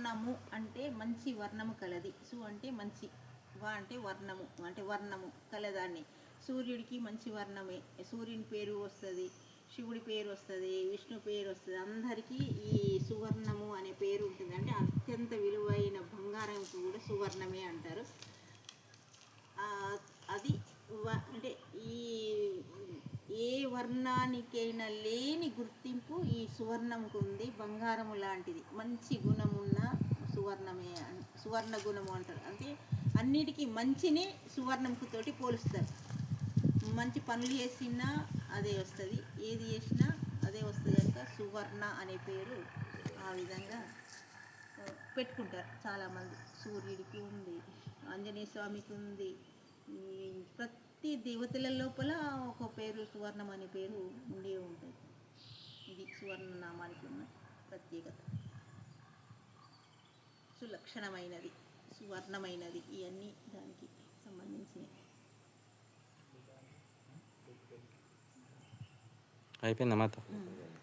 సువర్ణము అంటే మంచి వర్ణము కలది. సు అంటే మంచి, వా అంటే వర్ణము, అంటే వర్ణము కలదాన్ని. సూర్యుడికి మంచి వర్ణమే, సూర్యుని పేరు వస్తుంది, శివుడి పేరు వస్తుంది, విష్ణు పేరు వస్తుంది. అందరికీ ఈ సువర్ణము అనే పేరు ఉంటుంది. అంటే అత్యంత విలువైన బంగారంకి కూడా సువర్ణమే అంటారు. అది అంటే ఈ ఏ వర్ణానికైనా లేని గుర్తింపు ఈ సువర్ణంకు ఉంది. బంగారము లాంటిది మంచి గుణమున్న సువర్ణమే, సువర్ణ గుణము అంటారు. అంటే అన్నిటికీ మంచిని సువర్ణంకు తోటి పోలుస్తారు. మంచి పనులు చేసినా అదే వస్తుంది, ఏది చేసినా అదే వస్తుంది కనుక సువర్ణ అనే పేరు ఆ విధంగా పెట్టుకుంటారు చాలామంది. సూర్యుడికి ఉంది, ఆంజనేయ స్వామికి ఉంది, ప్రతి దేవతల లోపల ఒక పేరు సువర్ణం అనే పేరు ఉండే ఉంటుంది. ఇది సువర్ణనామానికి ఉన్న ప్రత్యేకత. సులక్షణమైనది, సువర్ణమైనది, ఇవన్నీ దానికి సంబంధించినవి. అయిపోయిందా మాత?